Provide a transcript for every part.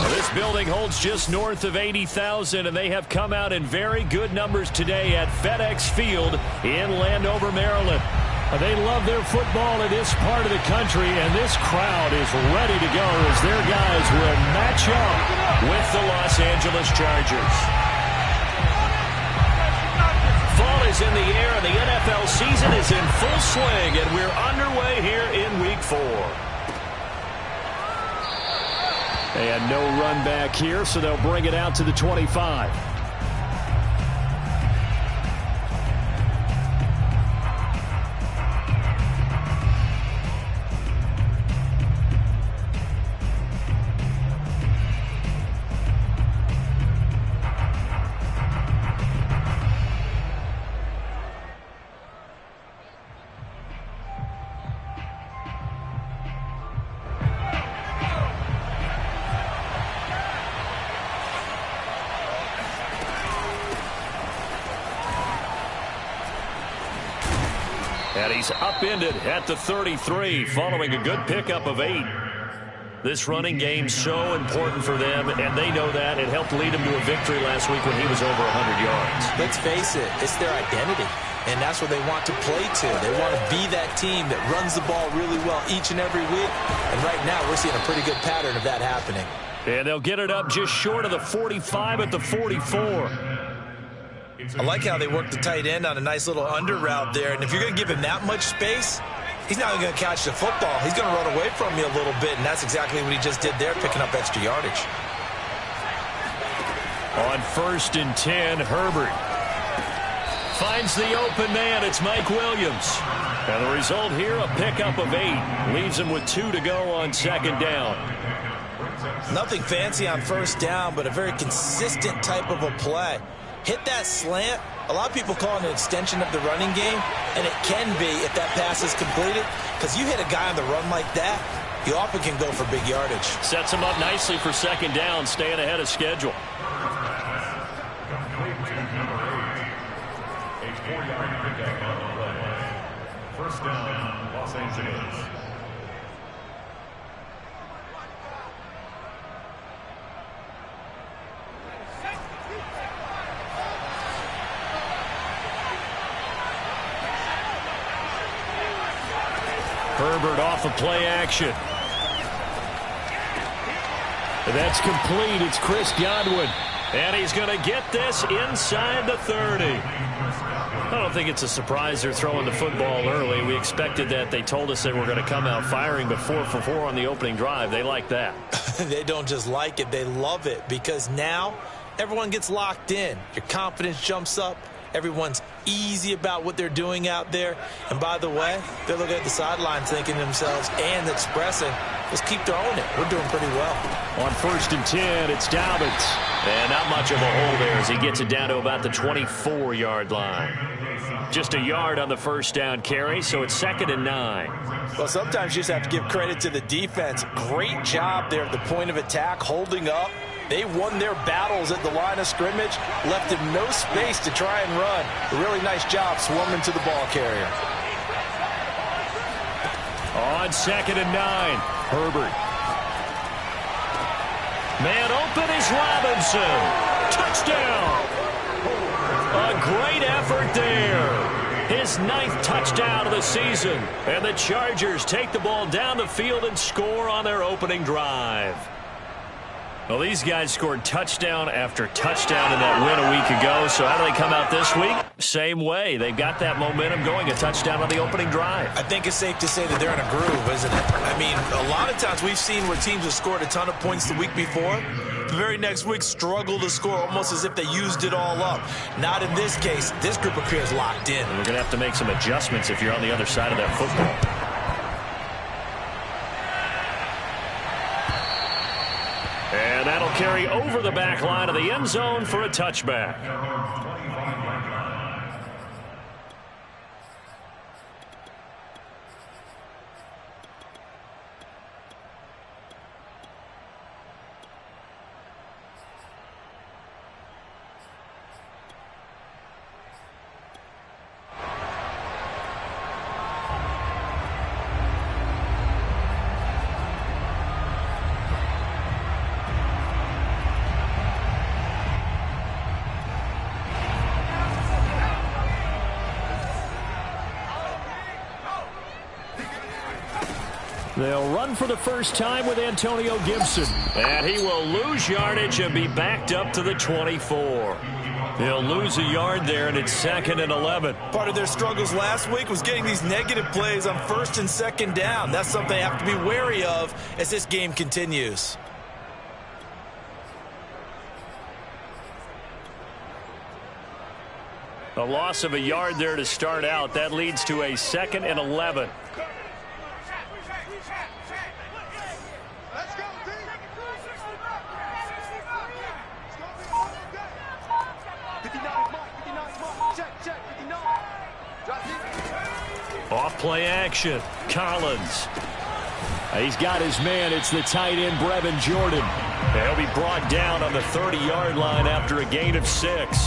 This building holds just north of 80,000, and they have come out in very good numbers today at FedEx Field in Landover, Maryland. They love their football in this part of the country, and this crowd is ready to go as their guys will match up with the Los Angeles Chargers. Fall is in the air, and the NFL season is in full swing, and we're underway here in Week 4. And no run back here, so they'll bring it out to the 25. And he's upended at the 33 following a good pickup of 8. This running game's so important for them, and they know that. It helped lead him to a victory last week when he was over 100 yards. Let's face it, it's their identity, and that's what they want to play to. They want to be that team that runs the ball really well each and every week, and right now we're seeing a pretty good pattern of that happening. And they'll get it up just short of the 45 at the 44. I like how they work the tight end on a nice little under route there. And if you're going to give him that much space, he's not going to catch the football. He's going to run away from you a little bit, and that's exactly what he just did there, picking up extra yardage. On 1st and 10, Herbert finds the open man. It's Mike Williams. And the result here, a pickup of 8. Leaves him with 2 to go on 2nd down. Nothing fancy on 1st down, but a very consistent type of a play. Hit that slant. A lot of people call it an extension of the running game, and it can be if that pass is completed, because you hit a guy on the run like that, you often can go for big yardage. Sets him up nicely for 2nd down, staying ahead of schedule. First down, Los Angeles. Herbert off of play action. That's complete. It's Chris Godwin. And he's going to get this inside the 30. I don't think it's a surprise they're throwing the football early. We expected that. They told us they were going to come out firing, but 4 for 4 on the opening drive. They like that. They don't just like it. They love it, because now everyone gets locked in. Your confidence jumps up. Everyone's easy about what they're doing out there. And by the way, they're looking at the sidelines thinking to themselves and expressing, let's keep throwing it. We're doing pretty well. On 1st and 10, it's Dobbins. And not much of a hole there as he gets it down to about the 24-yard line. Just a yard on the 1st down carry, so it's 2nd and 9. Well, sometimes you just have to give credit to the defense. Great job there at the point of attack, holding up. They won their battles at the line of scrimmage, left him no space to try and run. A really nice job swarming to the ball carrier. On 2nd and 9, Herbert. Man open is Robinson. Touchdown. A great effort there. His 9th touchdown of the season. And the Chargers take the ball down the field and score on their opening drive. Well, these guys scored touchdown after touchdown in that win a week ago. So how do they come out this week? Same way. They've got that momentum going, a touchdown on the opening drive. I think it's safe to say that they're in a groove, isn't it? I mean, a lot of times we've seen where teams have scored a ton of points the week before. The very next week struggle to score almost as if they used it all up. Not in this case. This group appears locked in. And we're going to have to make some adjustments if you're on the other side of that football. And that'll carry over the back line of the end zone for a touchback. They'll run for the first time with Antonio Gibson. And he will lose yardage and be backed up to the 24. He'll lose a yard there, and it's 2nd and 11. Part of their struggles last week was getting these negative plays on 1st and 2nd down. That's something they have to be wary of as this game continues. A loss of a yard there to start out. That leads to a 2nd and 11. Off play action. Collins. He's got his man. It's the tight end, Brevin Jordan. He'll be brought down on the 30-yard line after a gain of 6.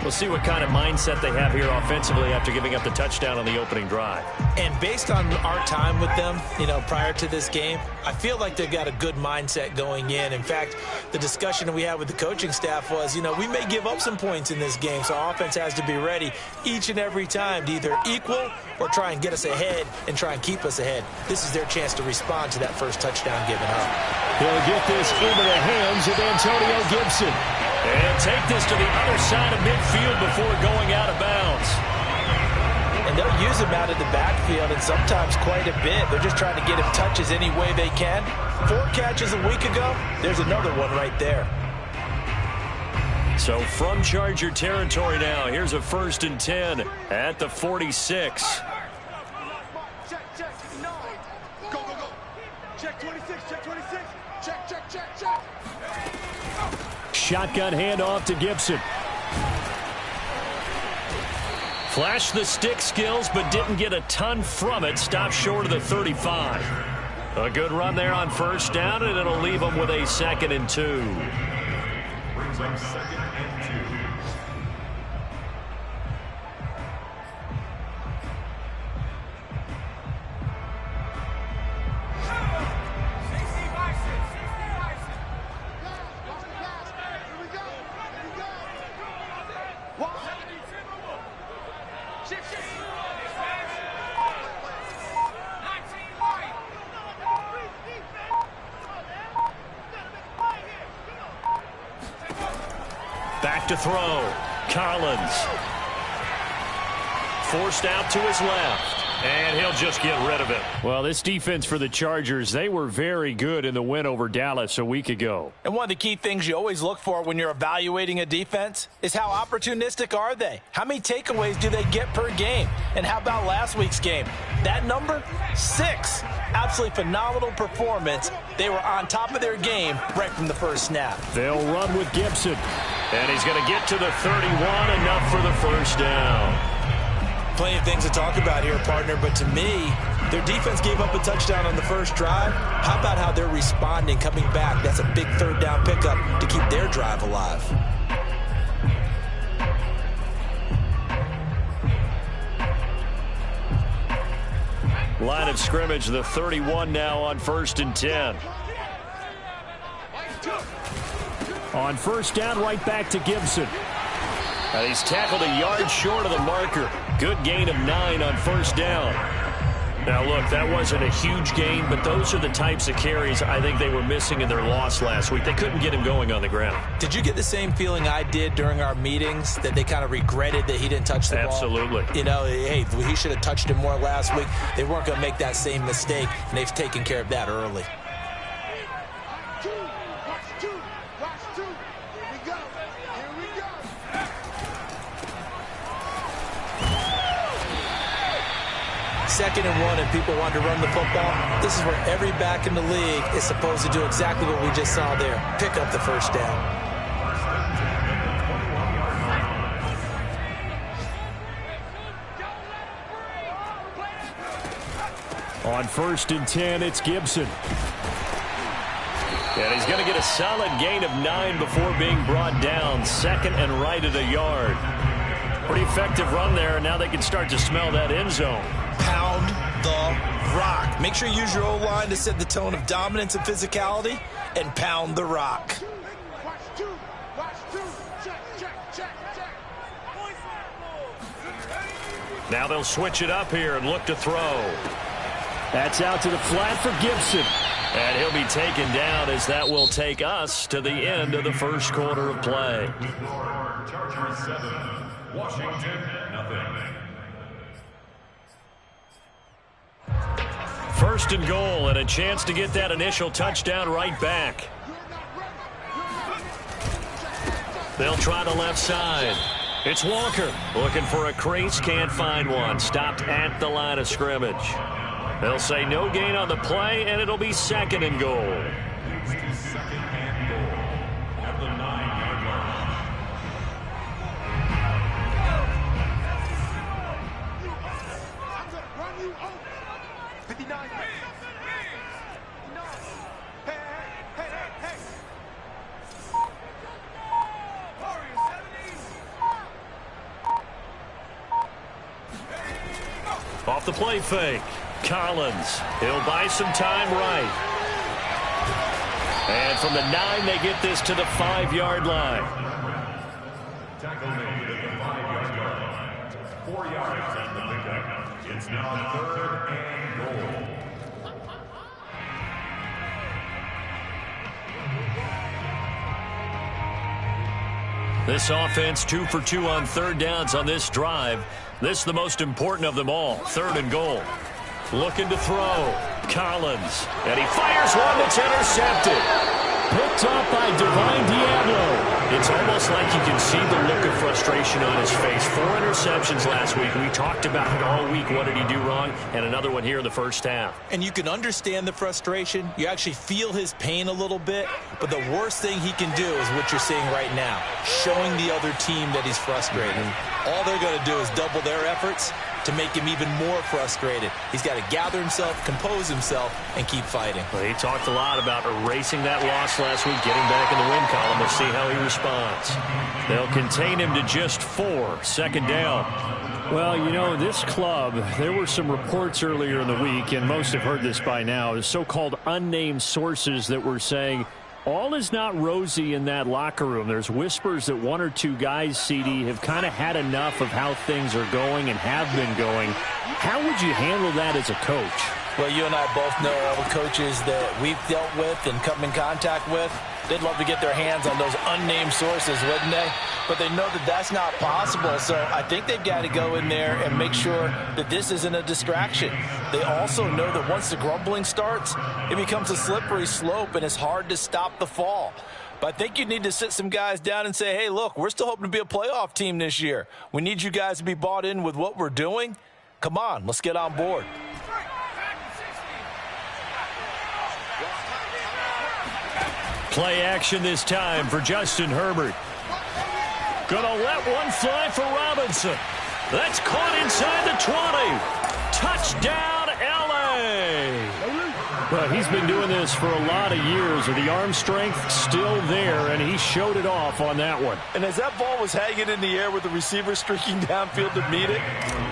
We'll see what kind of mindset they have here offensively after giving up the touchdown on the opening drive. And based on our time with them, prior to this game, I feel like they've got a good mindset going in. In fact, the discussion we had with the coaching staff was, we may give up some points in this game, so our offense has to be ready each and every time to either equal or try and get us ahead and try and keep us ahead. This is their chance to respond to that first touchdown given up. He'll get this into the hands of Antonio Gibson. And take this to the other side of midfield before going out of bounds. And they'll use him out of the backfield, and sometimes quite a bit. They're just trying to get him touches any way they can. 4 catches a week ago. There's another one right there. So from Charger territory now, here's a 1st and 10 at the 46. Check. Go. Check 26. Check. Shotgun handoff to Gibson. Flashed the stick skills, but didn't get a ton from it. Stopped short of the 35. A good run there on 1st down, and it'll leave them with a 2nd and 2. Brings up 2nd and 2. Back to throw. Collins. Forced out to his left. And he'll just get rid of it. Well, this defense for the Chargers, they were very good in the win over Dallas a week ago. And one of the key things you always look for when you're evaluating a defense is how opportunistic are they? How many takeaways do they get per game? And how about last week's game? That number? 6. Absolutely phenomenal performance. They were on top of their game right from the first snap. They'll run with Gibson. And he's going to get to the 31, enough for the 1st down. Plenty of things to talk about here, partner, but to me, their defense gave up a touchdown on the first drive. How about how they're responding, coming back? That's a big 3rd down pickup to keep their drive alive. Line of scrimmage, the 31 now on 1st and 10. On 1st down, right back to Gibson. And he's tackled a yard short of the marker. Good gain of 9 on 1st down. Now, look, that wasn't a huge gain, but those are the types of carries I think they were missing in their loss last week. They couldn't get him going on the ground. Did you get the same feeling I did during our meetings, that they kind of regretted that he didn't touch the ball? Absolutely. Hey, he should have touched him more last week. They weren't going to make that same mistake, and they've taken care of that early. Second and 1, and people want to run the football. This is where every back in the league is supposed to do exactly what we just saw there. Pick up the 1st down. On 1st and 10, it's Gibson. And he's going to get a solid gain of 9 before being brought down. 2nd and right at a yard. Pretty effective run there, and now they can start to smell that end zone. Pound the rock. Make sure you use your O-line to set the tone of dominance and physicality, and pound the rock. Now they'll switch it up here and look to throw. That's out to the flat for Gibson. And he'll be taken down as that will take us to the end of the first quarter of play. Chargers 7, Washington 0. First and goal, and a chance to get that initial touchdown right back. They'll try the left side. It's Walker looking for a crease, can't find one. Stopped at the line of scrimmage. They'll say no gain on the play, and it'll be second and goal. Second and goal at the 9-yard line. 59. Hey. Off the play fake. Collins. He'll buy some time right. And from the 9, they get this to the 5-yard line. Tackle made at the 5-yard line. 4 yards on the pickup. It's now third and goal. This offense 2 for 2 on third downs on this drive. This is the most important of them all. Third and goal. Looking to throw. Collins. And he fires one that's intercepted. Picked up by Divine Diablo. It's almost like you can see the look of frustration on his face. 4 interceptions last week. We talked about it all week. What did he do wrong? And another one here in the first half. And you can understand the frustration. You actually feel his pain a little bit. But the worst thing he can do is what you're seeing right now. Showing the other team that he's frustrated. All they're going to do is double their efforts to make him even more frustrated. He's got to gather himself, compose himself, and keep fighting. Well, he talked a lot about erasing that loss last week, getting back in the win column. We'll see how he responds. They'll contain him to just 4. Second down. Well, you know, this club, there were some reports earlier in the week, and most have heard this by now, so-called unnamed sources that were saying all is not rosy in that locker room. There's whispers that 1 or 2 guys, CD, have kind of had enough of how things are going and have been going. How would you handle that as a coach? Well, you and I both know all the coaches that we've dealt with and come in contact with. They'd love to get their hands on those unnamed sources, wouldn't they? But they know that that's not possible, so I think they've got to go in there and make sure that this isn't a distraction. They also know that once the grumbling starts, it becomes a slippery slope, and it's hard to stop the fall. But I think you need to sit some guys down and say, hey, look, we're still hoping to be a playoff team this year. We need you guys to be bought in with what we're doing. Come on, let's get on board. Play action this time for Justin Herbert. Gonna let one fly for Robinson. That's caught inside the 20. Touchdown, L.A. Well, he's been doing this for a lot of years, with the arm strength still there, and he showed it off on that one. And as that ball was hanging in the air with the receiver streaking downfield to meet it,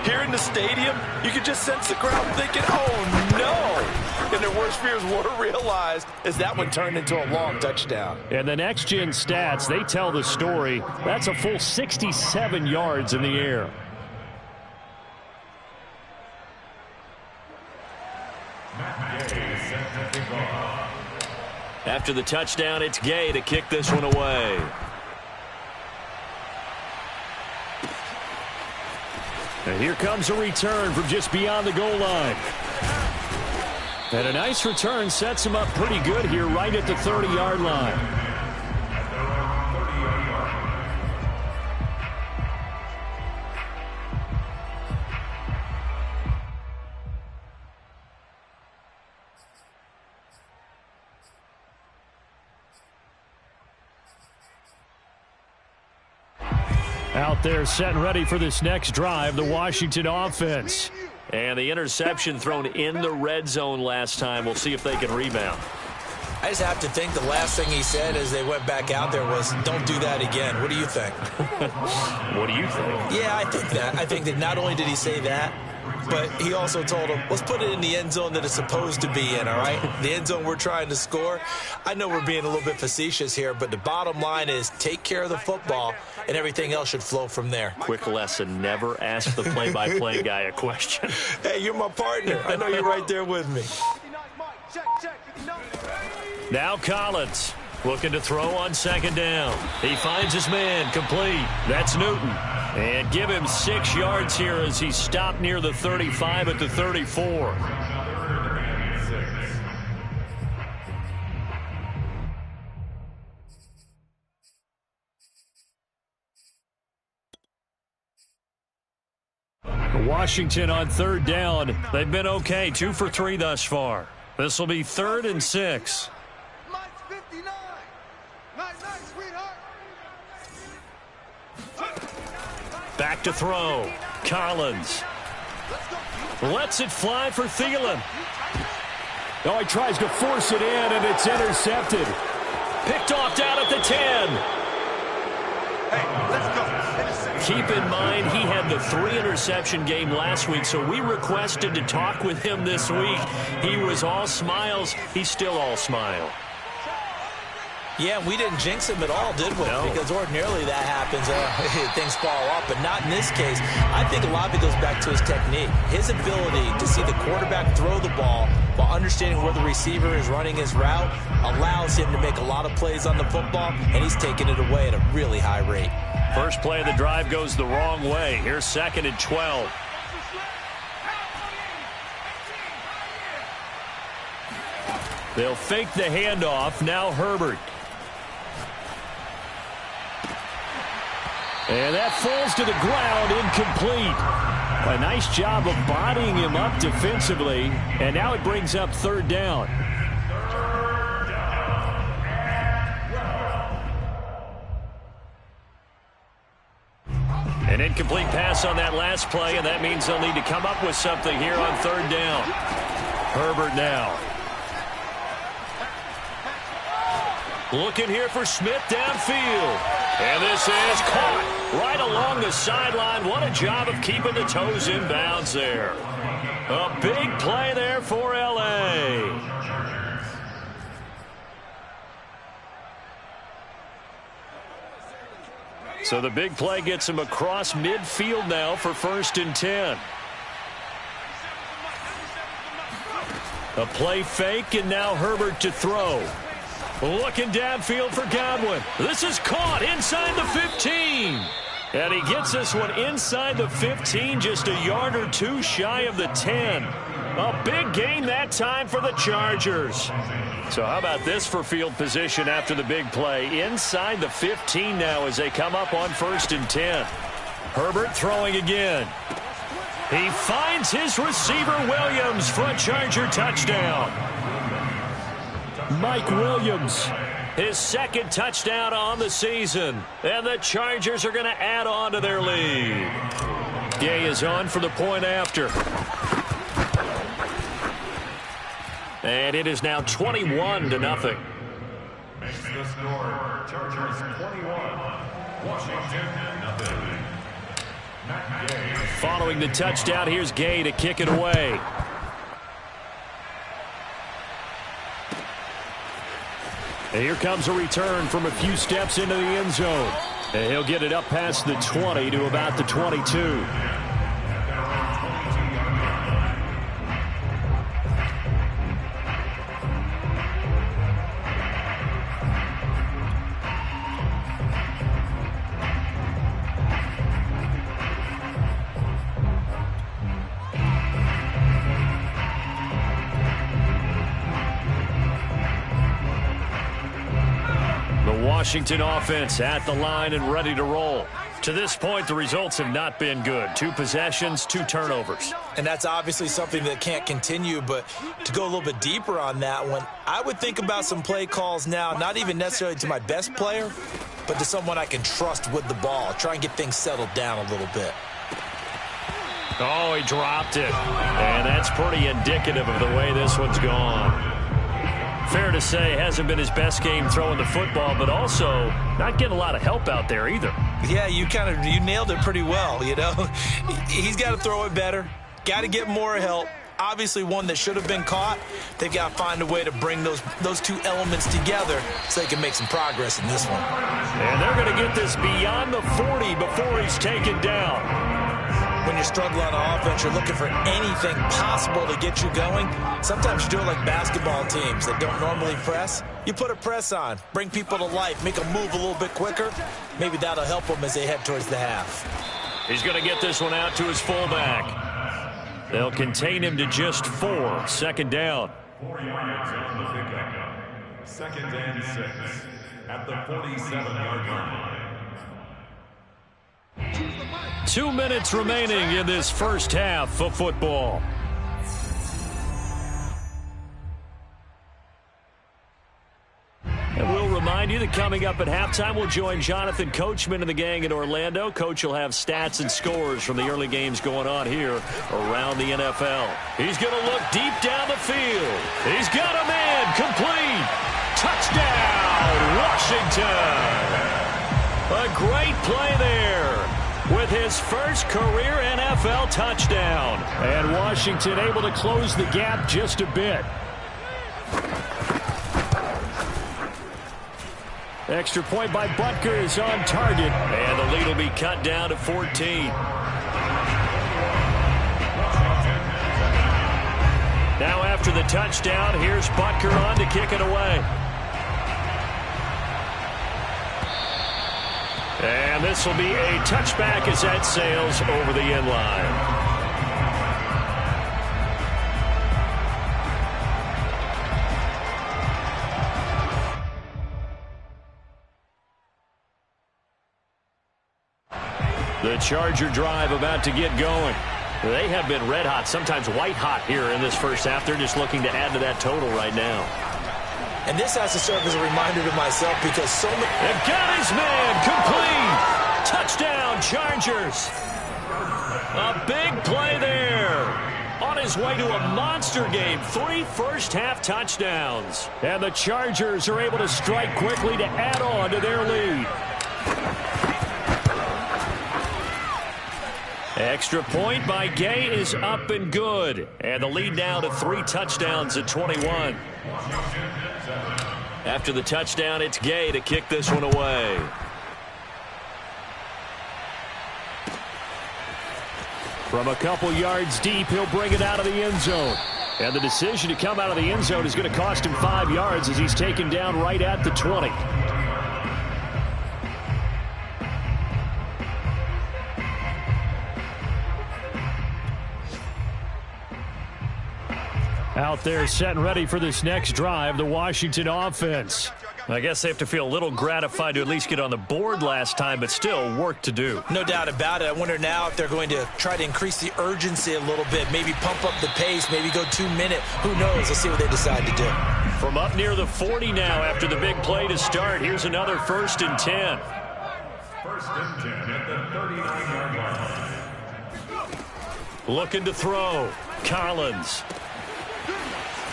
here in the stadium, you could just sense the crowd thinking, oh, no. And their worst fears were realized as that one turned into a long touchdown. And the next-gen stats, they tell the story. That's a full 67 yards in the air. After the touchdown, it's Gay to kick this one away. And here comes a return from just beyond the goal line. And a nice return sets him up pretty good here right at the 30-yard line. Out there set and ready for this next drive, the Washington offense. And the interception thrown in the red zone last time. We'll see if they can rebound. I just have to think the last thing he said as they went back out there was, don't do that again. What do you think? What do you think? Yeah, I think that. I think that not only did he say that, but he also told him, let's put it in the end zone that it's supposed to be in, all right? The end zone we're trying to score. I know we're being a little bit facetious here, but the bottom line is take care of the football, and everything else should flow from there. Quick lesson, never ask the play-by-play guy a question. Hey, you're my partner. I know you're right there with me. Now Collins looking to throw on second down. He finds his man complete. That's Newton. And give him 6 yards here as he stopped near the 35 at the 34. Washington on third down. They've been okay, 2 for 3 thus far. This will be 3rd and 6. Back to throw. Collins lets it fly for Thielen. Oh, he tries to force it in, and it's intercepted. Picked off down at the 10. Hey, let's go. Keep in mind, he had the 3-interception game last week, so we requested to talk with him this week. He was all smiles. He's still all smile. Yeah, we didn't jinx him at all, did we? No. Because ordinarily that happens. Things fall off, but not in this case. I think a lot of it goes back to his technique. His ability to see the quarterback throw the ball while understanding where the receiver is running his route allows him to make a lot of plays on the football, and he's taking it away at a really high rate. First play of the drive goes the wrong way. Here's 2nd and 12. They'll fake the handoff. Now Herbert. And that falls to the ground, incomplete. A nice job of bodying him up defensively. And now it brings up 3rd down. An incomplete pass on that last play, and that means they'll need to come up with something here on 3rd down. Herbert now. Looking here for Smith downfield. And this is caught right along the sideline. What a job of keeping the toes in bounds there. A big play there for L.A. So the big play gets him across midfield now for 1st and 10. A play fake, and now Herbert to throw. Looking downfield for Godwin. This is caught inside the 15. And he gets this one inside the 15, just a yard or 2 shy of the 10. A big gain that time for the Chargers. So how about this for field position after the big play? Inside the 15 now as they come up on 1st and 10. Herbert throwing again. He finds his receiver Williams for a Charger touchdown. Mike Williams, his 2nd touchdown on the season. And the Chargers are going to add on to their lead. Gay is on for the point after. And it is now 21-0. Makes the score. Chargers 21. Washington 0. Matt Gay. Following the touchdown, here's Gay to kick it away. And here comes a return from a few steps into the end zone. And he'll get it up past the 20 to about the 22. Washington offense at the line and ready to roll. To this point, the results have not been good. 2 possessions, 2 turnovers. And that's obviously something that can't continue, but to go a little bit deeper on that one, I would think about some play calls now, not even necessarily to my best player, but to someone I can trust with the ball. Try and get things settled down a little bit. Oh, he dropped it. And that's pretty indicative of the way this one's gone. Fair to say, hasn't been his best game throwing the football, but also not getting a lot of help out there either. Yeah, you nailed it pretty well, you know. He's got to throw it better. Got to get more help. Obviously one that should have been caught. They got to find a way to bring those two elements together so they can make some progress in this one. And they're going to get this beyond the 40 before he's taken down. When you're struggling on offense, you're looking for anything possible to get you going. Sometimes you do it like basketball teams that don't normally press. You put a press on, bring people to life, make them move a little bit quicker. Maybe that'll help them as they head towards the half. He's going to get this one out to his fullback. They'll contain him to just 4. Second down. 4 yards on the pickup. Second and 6 at the 47-yard line. 2 minutes remaining in this first half of football. And we'll remind you that coming up at halftime, we'll join Jonathan Coachman and the gang in Orlando. Coach will have stats and scores from the early games going on here around the NFL. He's going to look deep down the field. He's got a man complete. Touchdown, Washington. A great play there with his first career NFL touchdown. And Washington able to close the gap just a bit. Extra point by Butker is on target. And the lead will be cut down to 14. Now after the touchdown, here's Butker on to kick it away. And this will be a touchback as that sails over the end line. The Charger drive about to get going. They have been red hot, sometimes white hot here in this first half. They're just looking to add to that total right now. And this has to serve as a reminder to myself because so many... They've got his man complete. Touchdown, Chargers. A big play there. On his way to a monster game. 3 first-half touchdowns. And the Chargers are able to strike quickly to add on to their lead. Extra point by Gay is up and good. And the lead now to 3 touchdowns at 21. After the touchdown, it's Gay to kick this one away. From a couple yards deep, he'll bring it out of the end zone. And the decision to come out of the end zone is going to cost him 5 yards as he's taken down right at the 20. Out there set and ready for this next drive, the Washington offense. I guess they have to feel a little gratified to at least get on the board last time, but still work to do. No doubt about it. I wonder now if they're going to try to increase the urgency a little bit, maybe pump up the pace, maybe go 2-minute. Who knows? Let's see what they decide to do. From up near the 40 now after the big play to start, here's another 1st and 10. 1st and 10 at the 39-yard line. Looking to throw. Collins.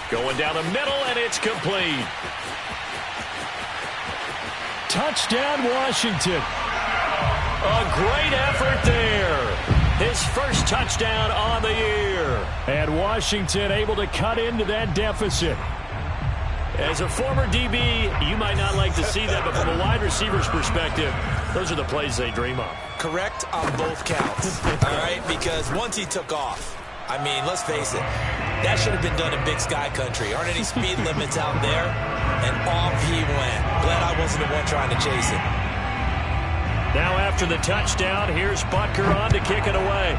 Going down the middle, and it's complete. Touchdown, Washington. A great effort there. His first touchdown on the year. And Washington able to cut into that deficit. As a former DB, you might not like to see that, but from a wide receiver's perspective, those are the plays they dream of. Correct on both counts, all right? Because once he took off, I mean, let's face it, that should have been done in Big Sky Country. Aren't any speed limits out there? And off he went. Glad I wasn't the one trying to chase it. Now after the touchdown, here's Butker on to kick it away.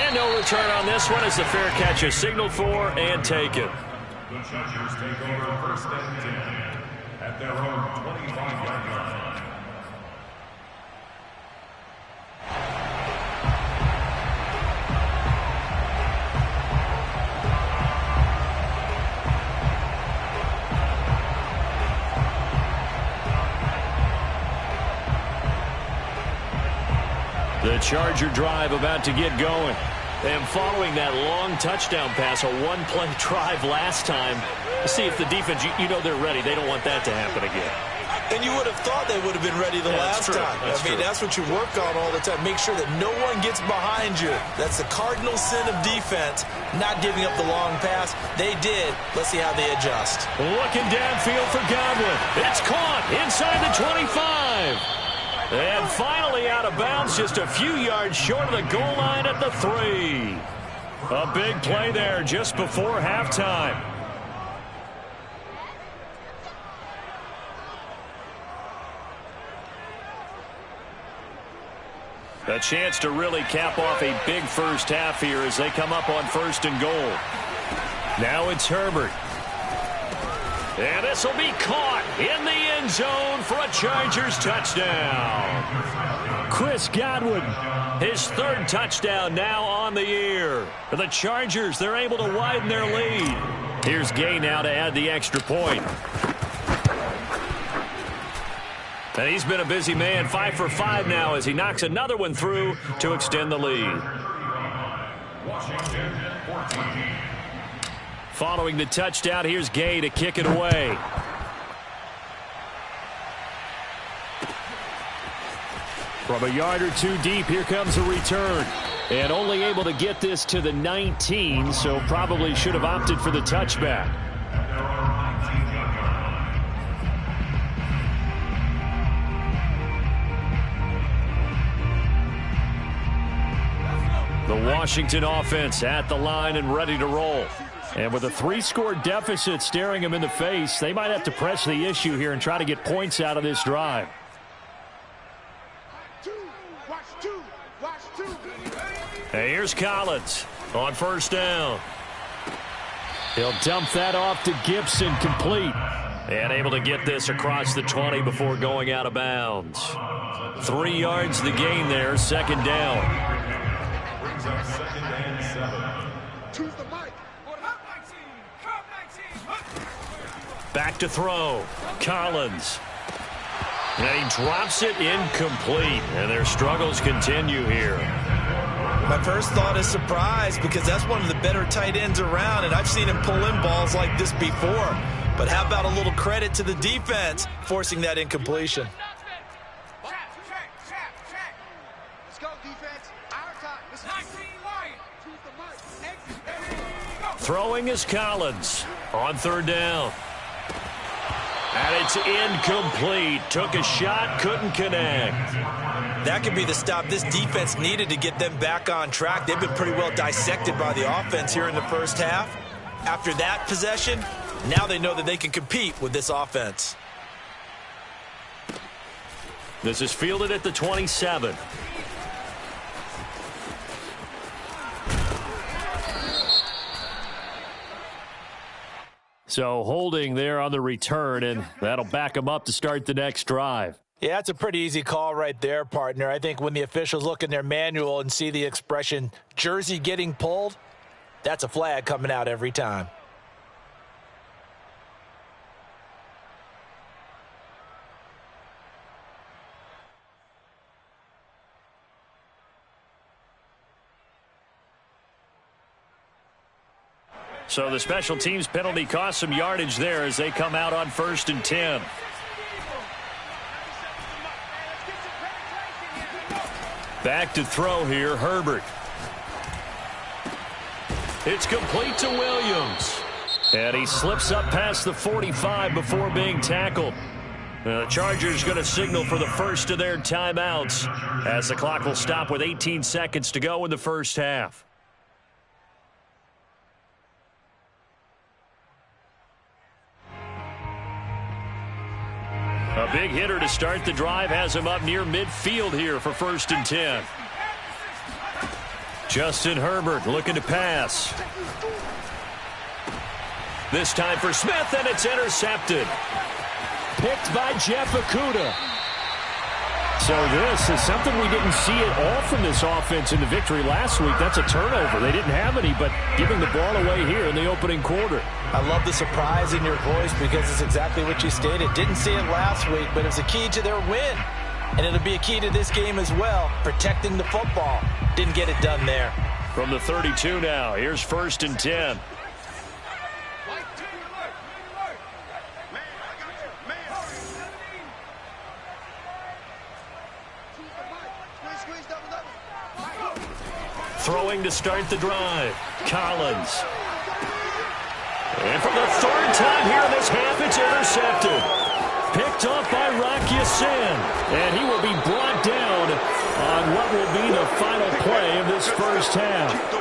And no return on this one as the fair catch is signaled for and taken. The Chargers take over 1st and 10 at their own 25-yard line. The Charger drive about to get going. And following that long touchdown pass, a one-play drive last time, see if the defense, you know they're ready. They don't want that to happen again. And you would have thought they would have been ready the last time. That's what you work on all the time. Make sure that no one gets behind you. That's the cardinal sin of defense, not giving up the long pass. They did. Let's see how they adjust. Looking downfield for Godwin. It's caught inside the 25. And finally out of bounds, just a few yards short of the goal line at the 3. A big play there just before halftime. A chance to really cap off a big first half here as they come up on 1st and goal. Now it's Herbert. And this will be caught in the end zone for a Chargers touchdown. Chris Godwin, his 3rd touchdown now on the year. For the Chargers, they're able to widen their lead. Here's Gay now to add the extra point. And he's been a busy man, 5 for 5 now as he knocks another one through to extend the lead. Washington 14. Following the touchdown, here's Gay to kick it away. From a yard or 2 deep, here comes a return. And only able to get this to the 19, so probably should have opted for the touchback. The Washington offense at the line and ready to roll. And with a 3-score deficit staring them in the face, they might have to press the issue here and try to get points out of this drive. And here's Collins on 1st down. He'll dump that off to Gibson, complete. And able to get this across the 20 before going out of bounds. 3 yards the gain there, 2nd down. Back to throw. Collins. And he drops it incomplete. And their struggles continue here. My first thought is surprise because that's one of the better tight ends around, and I've seen him pull in balls like this before. But how about a little credit to the defense forcing that incompletion? Throwing is Collins on 3rd down. And it's incomplete. Took a shot, couldn't connect. That could be the stop this defense needed to get them back on track. They've been pretty well dissected by the offense here in the first half. After that possession, now they know that they can compete with this offense. This is fielded at the 27. So holding there on the return, and that'll back them up to start the next drive. Yeah, that's a pretty easy call right there, partner. I think when the officials look in their manual and see the expression jersey getting pulled, that's a flag coming out every time. So the special teams penalty cost some yardage there as they come out on 1st and 10. Back to throw here, Herbert. It's complete to Williams. And he slips up past the 45 before being tackled. The Chargers going to signal for the first of their timeouts as the clock will stop with 18 seconds to go in the first half. A big hitter to start the drive has him up near midfield here for 1st and 10. Justin Herbert looking to pass. This time for Smith, and it's intercepted. Picked by Jeff Okudah. So this is something we didn't see at all from this offense in the victory last week. That's a turnover. They didn't have any, but giving the ball away here in the opening quarter. I love the surprise in your voice because it's exactly what you stated. Didn't see it last week, but it's a key to their win. And it'll be a key to this game as well, protecting the football. Didn't get it done there. From the 32 now, here's 1st and 10. throwing to start the drive. Collins. And for the third time here in this half, it's intercepted. Picked off by Rock Ya-Sin. And he will be brought down on what will be the final play of this first half.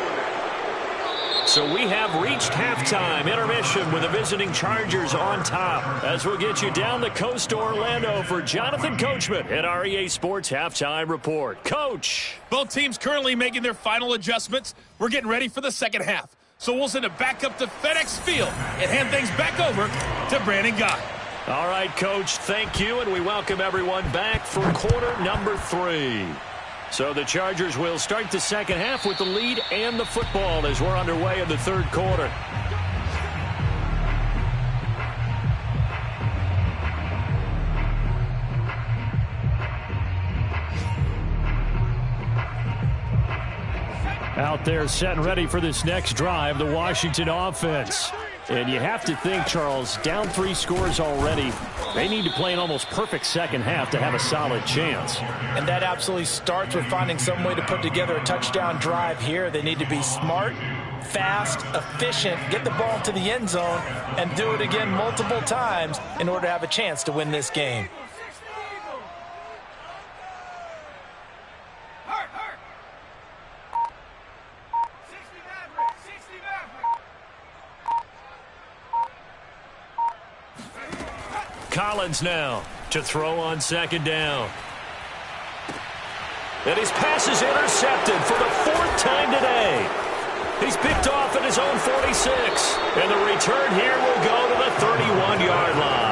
So we have reached halftime intermission with the visiting Chargers on top. As we'll get you down the coast to Orlando for Jonathan Coachman at our EA Sports Halftime Report. Coach. Both teams currently making their final adjustments. We're getting ready for the second half. So we'll send it back up to FedEx Field and hand things back over to Brandon Guy. All right, Coach, thank you, and we welcome everyone back for quarter number 3. So the Chargers will start the second half with the lead and the football as we're underway in the third quarter. Out there set and ready for this next drive, the Washington offense. And you have to think, Charles, down 3 scores already. They need to play an almost perfect second half to have a solid chance. And that absolutely starts with finding some way to put together a touchdown drive here. They need to be smart, fast, efficient, get the ball to the end zone, and do it again multiple times in order to have a chance to win this game. Collins now to throw on second down. And his pass is intercepted for the 4th time today. He's picked off at his own 46. And the return here will go to the 31-yard line.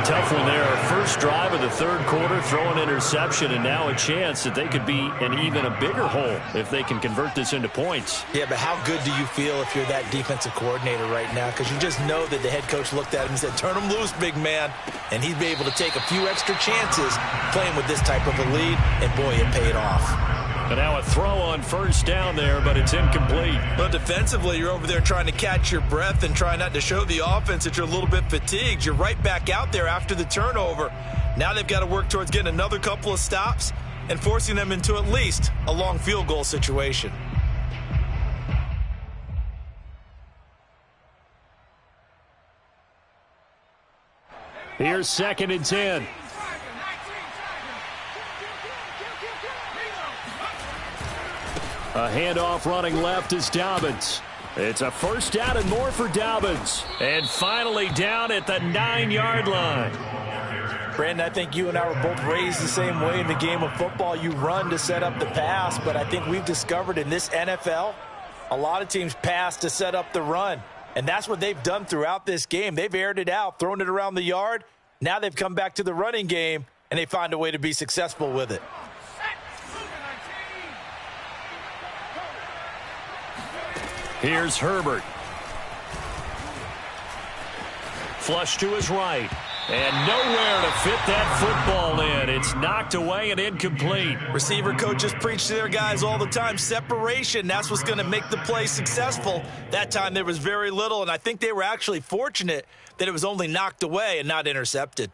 Tough one there. First drive of the third quarter, throw an interception, and now a chance that they could be in even a bigger hole if they can convert this into points. Yeah, but how good do you feel if you're that defensive coordinator right now? Because you just know that the head coach looked at him and said, turn him loose, big man. And he'd be able to take a few extra chances playing with this type of a lead, and boy, it paid off. And now a throw on first down there, but it's incomplete. But defensively, you're over there trying to catch your breath and try not to show the offense that you're a little bit fatigued. You're right back out there after the turnover. Now they've got to work towards getting another couple of stops and forcing them into at least a long field goal situation. Here's 2nd and 10. A handoff running left is Dobbins. It's a first down and more for Dobbins. And finally down at the 9-yard line. Brandon, I think you and I were both raised the same way in the game of football. You run to set up the pass, but I think we've discovered in this NFL, a lot of teams pass to set up the run. And that's what they've done throughout this game. They've aired it out, thrown it around the yard. Now they've come back to the running game, and they find a way to be successful with it. Here's Herbert. Flush to his right. And nowhere to fit that football in. It's knocked away and incomplete. Receiver coaches preach to their guys all the time. Separation, that's what's going to make the play successful. That time there was very little, and I think they were actually fortunate that it was only knocked away and not intercepted.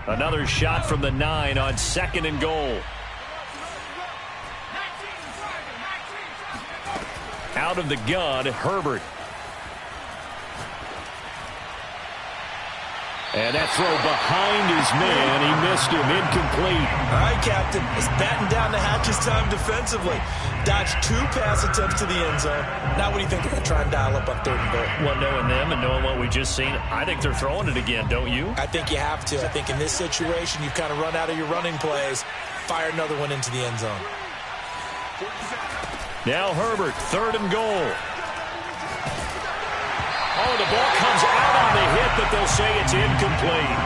Another shot from the 9 on 2nd and goal. Out of the gun, Herbert. And that throw behind his man. He missed him. Incomplete. All right, Captain. It's batting down the hatches time defensively. Dodged 2 pass attempts to the end zone. Now what do you think they're going to try and dial up on 3rd and goal? Well, knowing them and knowing what we just seen, I think they're throwing it again, don't you? I think you have to. I think in this situation, you've kind of run out of your running plays. Fire another one into the end zone. Now Herbert, 3rd and goal. Oh, the ball comes out on the hit, but they'll say it's incomplete.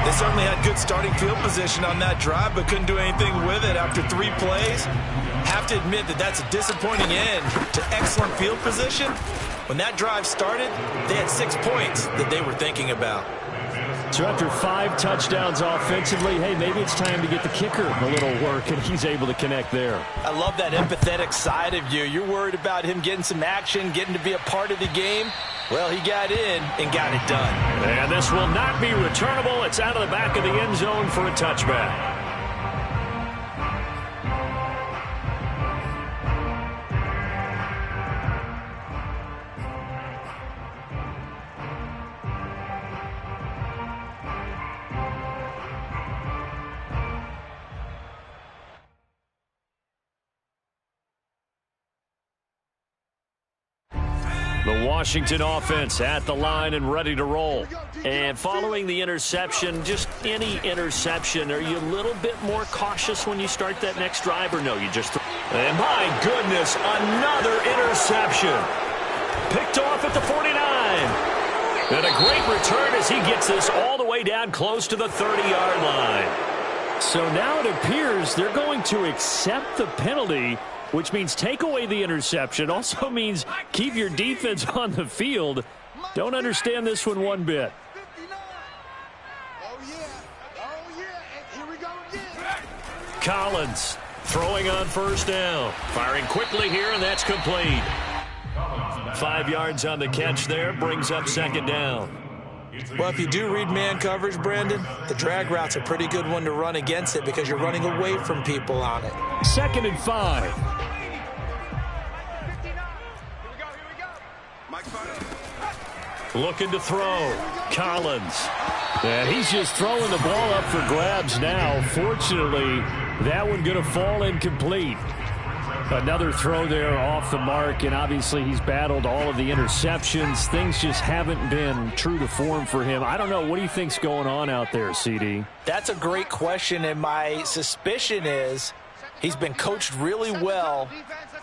They certainly had good starting field position on that drive, but couldn't do anything with it after 3 plays. Have to admit that that's a disappointing end to excellent field position. When that drive started, they had 6 points that they were thinking about. So after 5 touchdowns offensively, hey, maybe it's time to get the kicker a little work, and he's able to connect there. I love that empathetic side of you. You're worried about him getting some action, getting to be a part of the game. Well, he got in and got it done. And this will not be returnable. It's out of the back of the end zone for a touchback. The Washington offense at the line and ready to roll. And following the interception, just any interception, are you a little bit more cautious when you start that next drive, or no, you just... And my goodness, another interception. Picked off at the 49. And a great return as he gets this all the way down close to the 30-yard line. So now it appears they're going to accept the penalty, which means take away the interception. Also means keep your defense on the field. Don't understand this one bit. Collins throwing on first down. Firing quickly here, and that's complete. 5 yards on the catch there, brings up second down. Well, if you do read man coverage, Brandon, the drag route's a pretty good one to run against it because you're running away from people on it. 2nd and 5. Looking to throw. Collins. And he's just throwing the ball up for grabs now. Fortunately, that one going to fall incomplete. Another throw there off the mark, and obviously he's battled all of the interceptions. Things just haven't been true to form for him. I don't know. What do you think's going on out there, CD? That's a great question, and my suspicion is he's been coached really well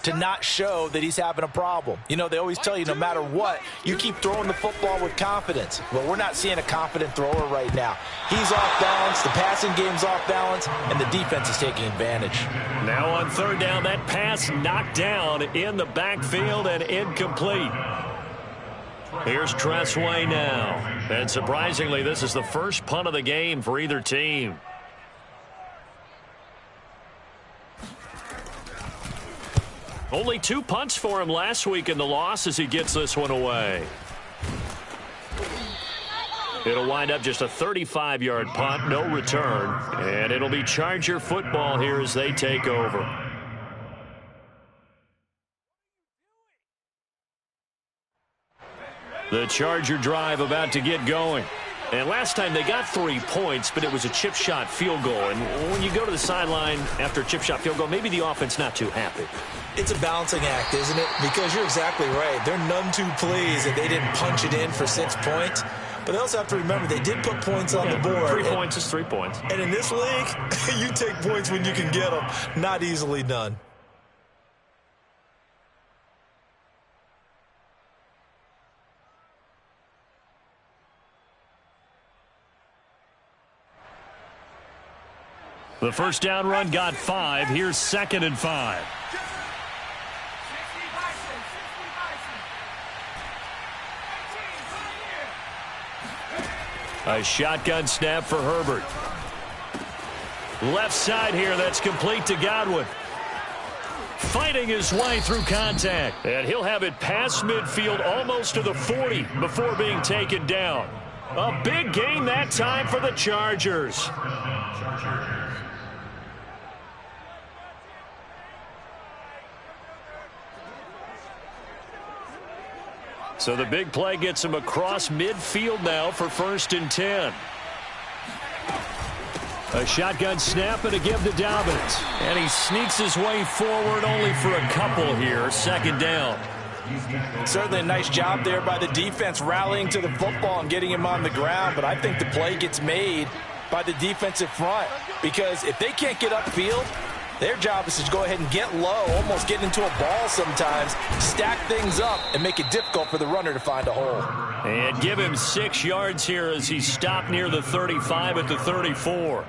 to not show that he's having a problem. You know, they always tell you no matter what, you keep throwing the football with confidence. Well, we're not seeing a confident thrower right now. He's off balance, the passing game's off balance, and the defense is taking advantage. Now on third down, that pass knocked down in the backfield and incomplete. Here's Tressway now. And surprisingly, this is the first punt of the game for either team. Only 2 punts for him last week in the loss as he gets this one away. It'll wind up just a 35-yard punt, no return. And it'll be Charger football here as they take over. The Charger drive about to get going. And last time they got 3 points, but it was a chip shot field goal. And when you go to the sideline after a chip shot field goal, maybe the offense not too happy. It's a balancing act, isn't it? Because you're exactly right. They're none too pleased that they didn't punch it in for 6 points. But they also have to remember they did put points on the board. 3 points is 3 points. And in this league, you take points when you can get them. Not easily done. The first down run got 5. Here's 2nd and 5. A shotgun snap for Herbert. Left side here, that's complete to Godwin. Fighting his way through contact. And he'll have it past midfield almost to the 40 before being taken down. A big gain that time for the Chargers. So the big play gets him across midfield now for 1st and 10. A shotgun snap and a give to Dobbins. And he sneaks his way forward only for a couple here. 2nd down. Certainly a nice job there by the defense rallying to the football and getting him on the ground. But I think the play gets made by the defensive front. Because if they can't get upfield, their job is to go ahead and get low, almost get into a ball sometimes, stack things up, and make it difficult for the runner to find a hole. And give him 6 yards here as he stopped near the 35 at the 34.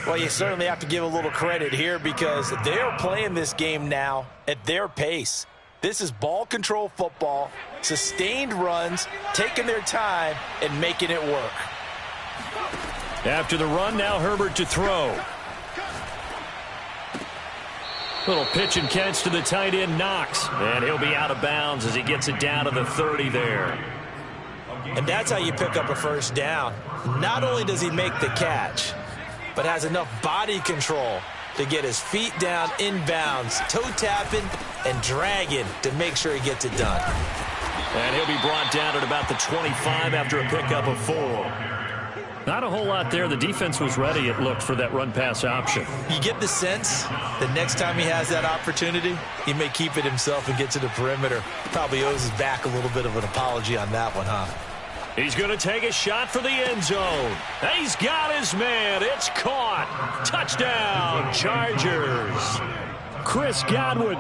Well, you certainly have to give a little credit here because they're playing this game now at their pace. This is ball control football, sustained runs, taking their time, and making it work. After the run, now Herbert to throw. Little pitch and catch to the tight end, Knox. And he'll be out of bounds as he gets it down to the 30 there. And that's how you pick up a first down. Not only does he make the catch, but has enough body control to get his feet down inbounds, toe tapping and dragging to make sure he gets it done. And he'll be brought down at about the 25 after a pickup of 4. Not a whole lot there. The defense was ready, it looked, for that run-pass option. You get the sense that next time he has that opportunity, he may keep it himself and get to the perimeter. Probably owes his back a little bit of an apology on that one, huh? He's going to take a shot for the end zone. He's got his man. It's caught. Touchdown, Chargers. Chris Godwin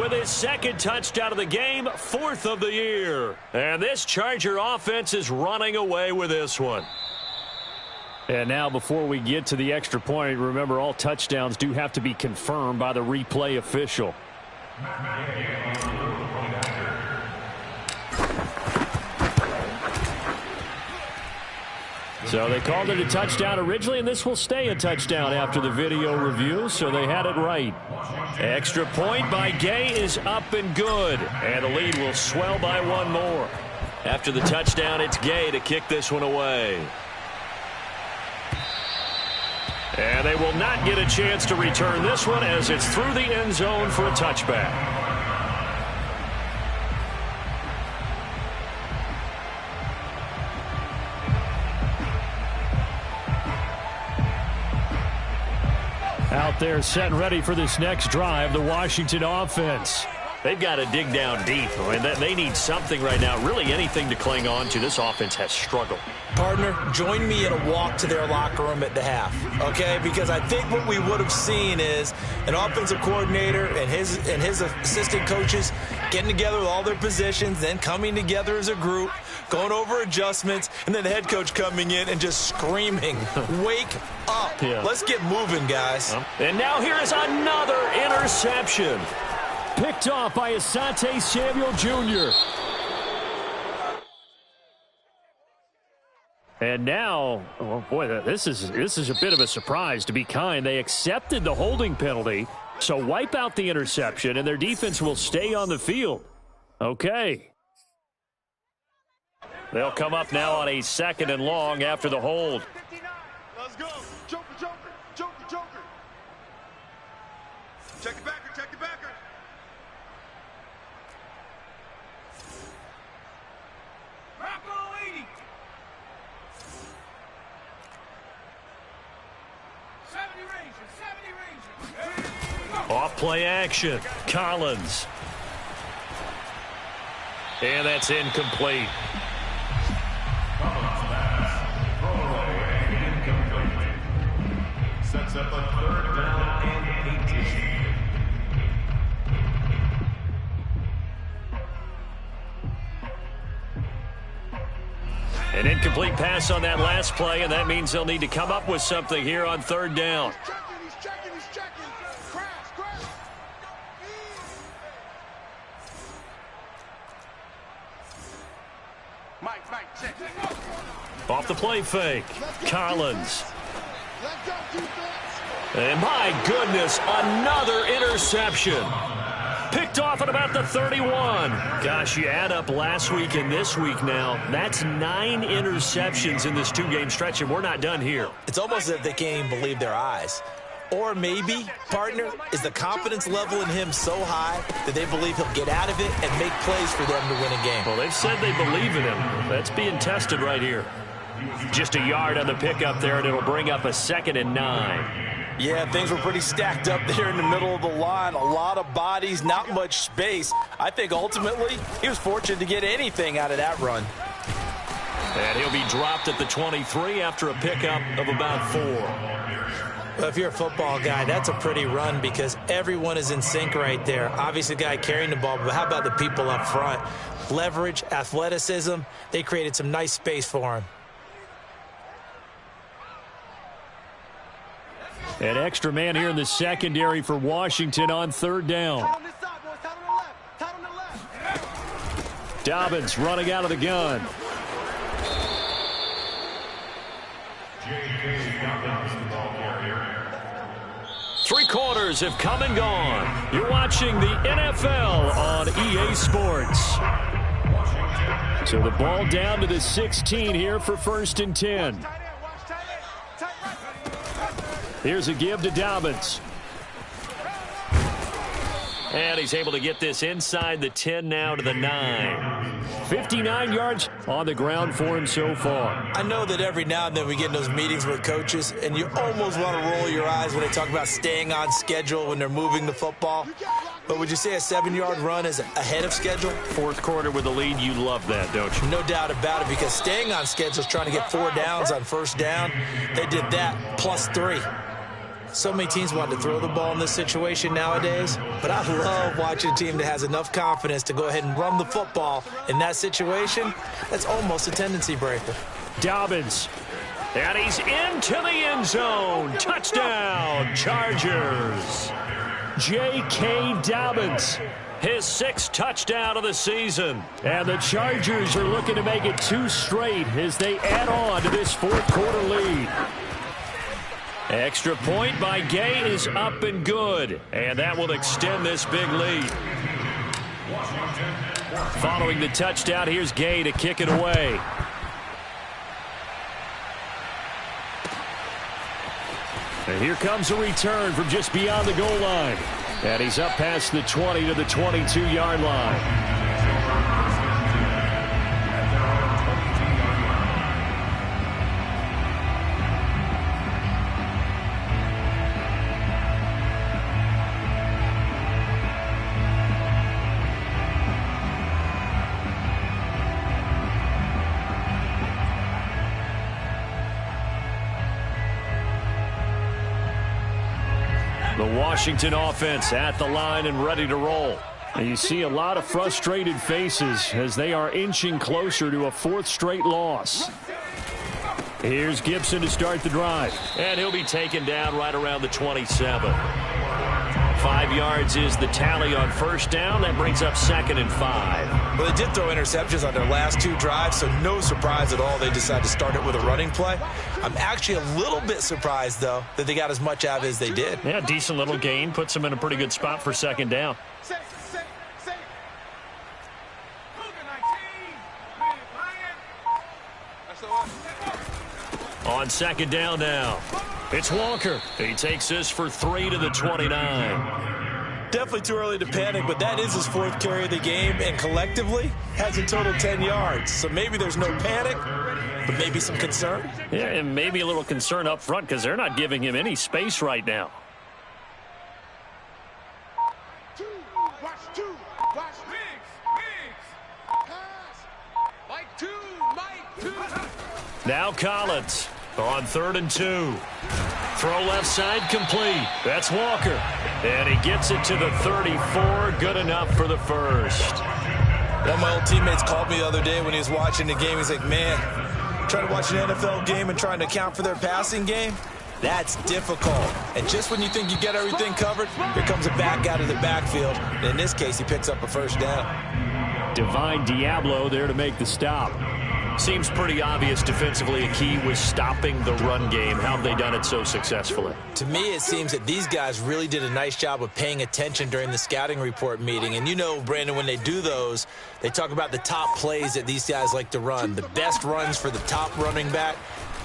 with his second touchdown of the game, 4th of the year. And this Charger offense is running away with this one. And now before we get to the extra point, remember all touchdowns do have to be confirmed by the replay official. So they called it a touchdown originally, and this will stay a touchdown after the video review, so they had it right. Extra point by Gay is up and good, and the lead will swell by one more. After the touchdown, it's Gay to kick this one away. And they will not get a chance to return this one as it's through the end zone for a touchback. Out there set and ready for this next drive, the Washington offense. They've got to dig down deep. I mean, they need something right now, really anything to cling on to. This offense has struggled. Partner, join me in a walk to their locker room at the half, okay? Because I think what we would have seen is an offensive coordinator and his assistant coaches getting together with all their positions, then coming together as a group, going over adjustments, and then the head coach coming in and just screaming, wake up. Yeah. Let's get moving, guys. And now here is another interception. Picked off by Asante Samuel Jr. And now, oh boy, this is a bit of a surprise, to be kind. They accepted the holding penalty, so wipe out the interception, and their defense will stay on the field. Okay. They'll come up now on a 2nd and long after the hold. Let's go. Joker, Joker, Joker, Joker. Check the backer, check the backer. Off play action. Collins. And that's incomplete. Sets up a 3rd down and 18. An incomplete pass on that last play, and that means they'll need to come up with something here on 3rd down. He's checking. Crash. Mike, check. Off the play fake. Collins. And my goodness, another interception. Picked off at about the 31. Gosh, you add up last week and this week now. That's 9 interceptions in this 2-game stretch, and we're not done here. It's almost as if they can't even believe their eyes. Or maybe, partner, is the confidence level in him so high that they believe he'll get out of it and make plays for them to win a game. Well, they've said they believe in him. That's being tested right here. Just a yard on the pickup there, and it'll bring up a 2nd and 9. Yeah, things were pretty stacked up there in the middle of the line. A lot of bodies, not much space. I think ultimately he was fortunate to get anything out of that run. And he'll be dropped at the 23 after a pickup of about 4. Well, if you're a football guy, that's a pretty run because everyone is in sync right there. Obviously, the guy carrying the ball, but how about the people up front? Leverage, athleticism, they created some nice space for him. An extra man here in the secondary for Washington on 3rd down. Dobbins running out of the gun. J.K. Dobbins, the ball carrier. 3 quarters have come and gone. You're watching the NFL on EA Sports. So the ball down to the 16 here for 1st and 10. Here's a give to Dobbins. And he's able to get this inside the 10 now to the 9. 59 yards on the ground for him so far. I know that every now and then we get in those meetings with coaches, and you almost want to roll your eyes when they talk about staying on schedule when they're moving the football. But would you say a 7-yard run is ahead of schedule? Fourth quarter with the lead, you love that, don't you? No doubt about it, because staying on schedule is trying to get 4 downs on first down. They did that plus 3. So many teams want to throw the ball in this situation nowadays, but I love watching a team that has enough confidence to go ahead and run the football in that situation. That's almost a tendency breaker. Dobbins. And he's into the end zone. Touchdown, Chargers. J.K. Dobbins, his 6th touchdown of the season. And the Chargers are looking to make it 2 straight as they add on to this fourth quarter lead. Extra point by Gay is up and good, and that will extend this big lead. Following the touchdown, here's Gay to kick it away. And here comes a return from just beyond the goal line. And he's up past the 20 to the 22-yard line. The Washington offense at the line and ready to roll. And you see a lot of frustrated faces as they are inching closer to a 4th straight loss. Here's Gibson to start the drive. And he'll be taken down right around the 27. 5 yards is the tally on first down. That brings up 2nd and 5. Well, they did throw interceptions on their last 2 drives, so no surprise at all they decided to start it with a running play. I'm actually a little bit surprised, though, that they got as much out of it as they did. Yeah, decent little gain. Puts them in a pretty good spot for 2nd down. On 2nd down now, it's Walker. He takes this for 3 to the 29. Definitely too early to panic, but that is his 4th carry of the game, and collectively has a total 10 yards. So maybe there's no panic, but maybe some concern. Yeah, and maybe a little concern up front because they're not giving him any space right now. Now Collins on 3rd and 2. Throw left side complete. That's Walker. And he gets it to the 34. Good enough for the first. One of my old teammates called me the other day when he was watching the game. He's like, man, trying to watch an NFL game and trying to account for their passing game, that's difficult. And just when you think you get everything covered, here comes a back out of the backfield. And in this case, he picks up a first down. Divine Diablo there to make the stop. Seems pretty obvious defensively a key was stopping the run game. How have they done it so successfully? To me, it seems that these guys really did a nice job of paying attention during the scouting report meeting. And you know, Brandon, when they do those, they talk about the top plays that these guys like to run. The best runs for the top running back,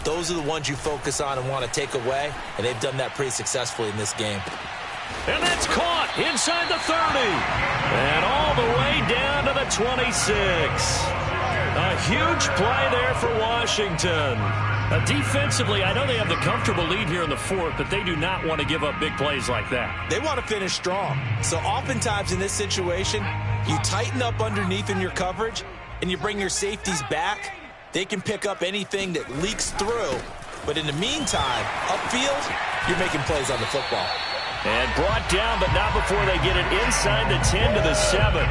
those are the ones you focus on and want to take away. And they've done that pretty successfully in this game. And that's caught inside the 30. And all the way down to the 26. A huge play there for Washington. Defensively, I know they have the comfortable lead here in the 4th, but they do not want to give up big plays like that. They want to finish strong. So oftentimes in this situation, you tighten up underneath in your coverage and you bring your safeties back. They can pick up anything that leaks through. But in the meantime, upfield, you're making plays on the football. And brought down, but not before they get it inside the 10 to the 7.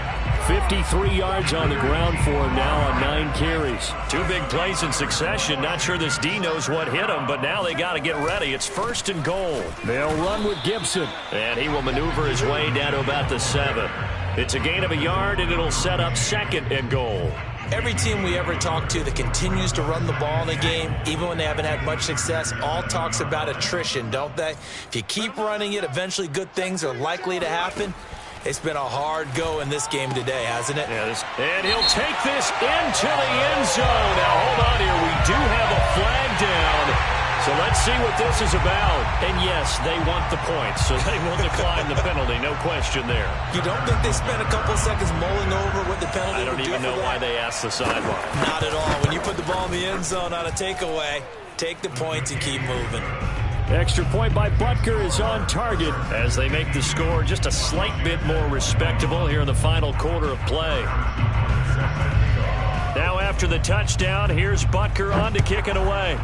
53 yards on the ground for him now on 9 carries. 2 big plays in succession. Not sure this D knows what hit him, but now they got to get ready. It's 1st and goal. They'll run with Gibson. And he will maneuver his way down to about the 7. It's a gain of a yard, and it'll set up 2nd and goal. Every team we ever talk to that continues to run the ball in a game, even when they haven't had much success, all talks about attrition, don't they? If you keep running it, eventually good things are likely to happen. It's been a hard go in this game today, hasn't it? Yeah, and he'll take this into the end zone. Now, hold on here. We do have a flag down. So let's see what this is about. And yes, they want the points, so they will decline the penalty. No question there. You don't think they spent a couple of seconds mulling over what the penalty I don't would do even know for that? why they asked the sideline. Not at all. When you put the ball in the end zone on a takeaway, take the points and keep moving. Extra point by Butker is on target as they make the score just a slight bit more respectable here in the final quarter of play. Now after the touchdown, here's Butker on to kick it away.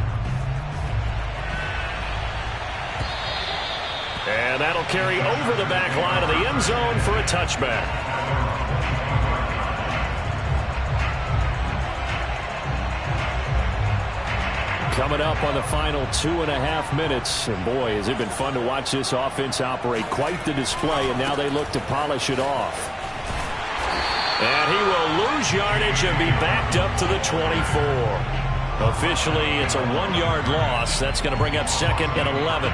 And that'll carry over the back line of the end zone for a touchback. Coming up on the final 2.5 minutes. And boy, has it been fun to watch this offense operate. Quite the display, and now they look to polish it off. And he will lose yardage and be backed up to the 24. Officially, it's a 1-yard loss. That's going to bring up 2nd and 11.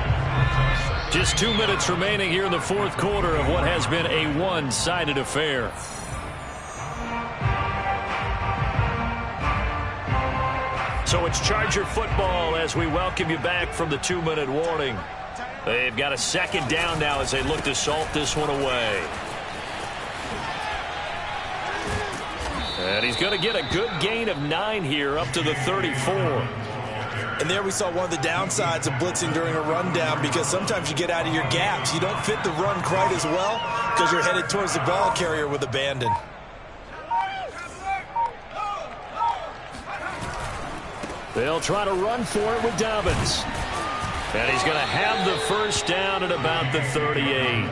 Just 2 minutes remaining here in the fourth quarter of what has been a one-sided affair. So it's Charger football as we welcome you back from the 2-minute warning. They've got a 2nd down now as they look to salt this one away. And he's going to get a good gain of 9 here up to the 34. And there we saw one of the downsides of blitzing during a rundown, because sometimes you get out of your gaps. You don't fit the run quite as well because you're headed towards the ball carrier with abandon. They'll try to run for it with Dobbins. And he's going to have the first down at about the 38.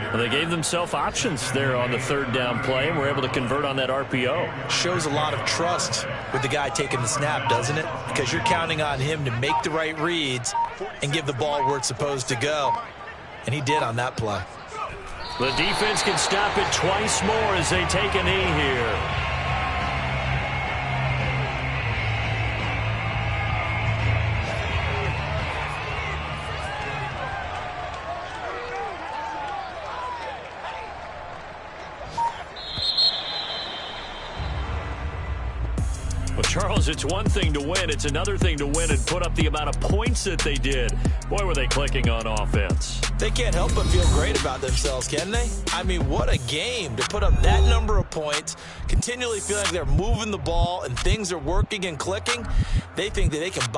Well, they gave themselves options there on the 3rd down play and were able to convert on that RPO. Shows a lot of trust with the guy taking the snap, doesn't it? Because you're counting on him to make the right reads and give the ball where it's supposed to go. And he did on that play. The defense can stop it twice more as they take a knee here. Charles, it's one thing to win. It's another thing to win and put up the amount of points that they did. Boy, were they clicking on offense. They can't help but feel great about themselves, can they? I mean, what a game to put up that number of points, continually feeling like they're moving the ball and things are working and clicking. They think that they can